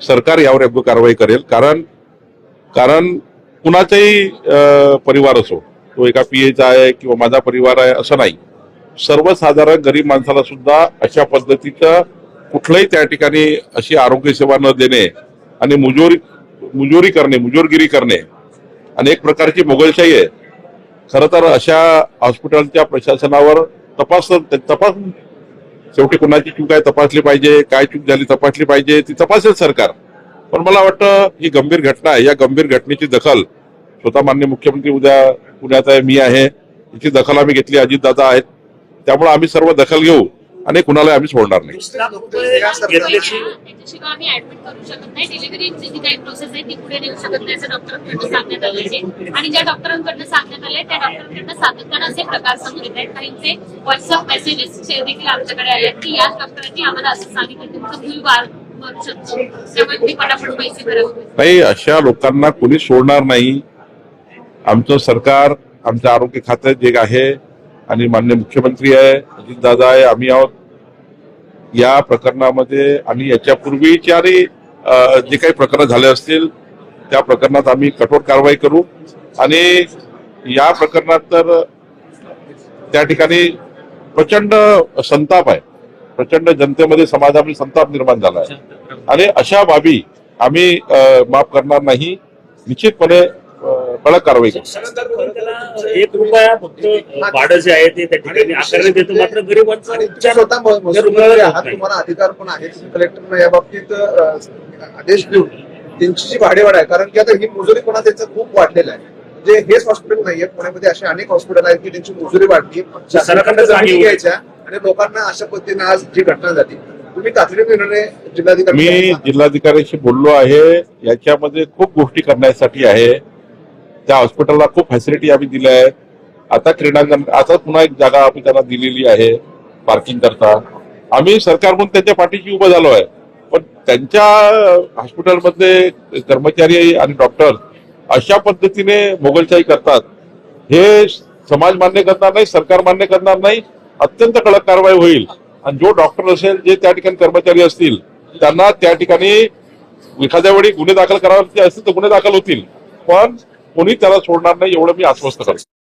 सरकार यावर योग्य कारवाई करेल. कारण कुणाचाही परिवार असो, तो एका पीएचा आहे किंवा माझा परिवार आहे असं नाही. सर्वसाधारण गरीब माणसाला सुद्धा अशा पद्धतीचं कुठलंही त्या ठिकाणी अशी आरोग्य सेवा न देणे आणि मुजोरगिरी करणे आणि एक प्रकारची मोगलशाही आहे. खरं तर अशा हॉस्पिटलच्या प्रशासनावर तपास शेवटी कुणाची चूक आहे तपासली पाहिजे, काय चूक झाली तपासली पाहिजे, ती तपासेल सरकार. पण मला वाटतं ही गंभीर घटना आहे. या गंभीर घटनेची दखल स्वतः माननीय मुख्यमंत्री उद्या पुण्यात आहे, मी आहे, याची दखल आम्ही घेतली, अजितदादा आहेत. त्यामुळे आम्ही सर्व दखल घेऊ आणि कुणाला आम्ही सोडणार नाही. आणि ज्या डॉक्टरांकडून सांगण्यात आले त्या डॉक्टरांकडून सातत्याने असे प्रकार समोर येत आहेत. काहींचे व्हॉट्सअप मेसेजेस देखील आमच्याकडे आले की याच डॉक्टरांनी आम्हाला असं सांगितलं तुमचं मूल वाढ करू शकतो, त्यामुळे तुम्ही पटापट पैसे भरा. नाही, अशा लोकांना कोणी सोडणार नाही. आमचं सरकार, आमचं आरोग्य खातं जे आहे आणि माननीय मुख्यमंत्री आहे, अजितदादा आहे, आम्ही आहोत या प्रकरणामध्ये. आणि याच्यापूर्वीच्या जे काही प्रकरण झाले असतील त्या प्रकरणात आम्ही कठोर कारवाई करू. आणि या प्रकरणात तर त्या ठिकाणी प्रचंड संताप आहे, प्रचंड जनतेमध्ये समाजामध्ये संताप निर्माण झाला आहे आणि अशा बाबी आम्ही माफ करणार नाही. निश्चितपणे कडक कारवाई करू. ₹1 फक्त भाडं जे आहे ते त्या ठिकाणी आकारण्यात येतं, मात्र गरिबांचा तुम्हाला अधिकार पण आहे. कलेक्टरनं या बाबतीत आदेश देऊन त्यांची जी भाडेवाढ आहे, कारण की आता ही मुजुरीपणा त्याचं खूप वाढलेला आहे. म्हणजे हेच हॉस्पिटल नाहीये, पुण्यामध्ये असे अनेक हॉस्पिटल आहेत की त्यांची मुजुरी वाढली, जमिनी घ्यायच्या आणि लोकांना अशा पद्धतीने आज जी घटना झाली. तुम्ही तातडीने निर्णय जिल्हाधिकारी, मी जिल्हाधिकाऱ्यांशी बोललो आहे. याच्यामध्ये खूप गोष्टी करण्यासाठी आहे. त्या हॉस्पिटलला खूप फॅसिलिटी आम्ही दिल्या आहेत. आता क्रीडांगण, आता पुन्हा एक जागा आम्ही त्यांना दिलेली आहे पार्किंग करता. आम्ही सरकार म्हणून त्यांच्या पाठीशी उभं झालो आहे. पण त्यांच्या हॉस्पिटलमधले कर्मचारी आणि डॉक्टर अशा पद्धतीने मोगलशाही करतात, हे समाज मान्य करणार नाही, सरकार मान्य करणार नाही. अत्यंत कडक कारवाई होईल. आणि जो डॉक्टर असेल, जे त्या ठिकाणी कर्मचारी असतील, त्यांना त्या ठिकाणी एखाद्या वेळी गुन्हे दाखल करायचे असतील तर गुन्हे दाखल होतील. पण कोणी त्याला सोडणार नाही एवढं मी आश्वस्त करतो.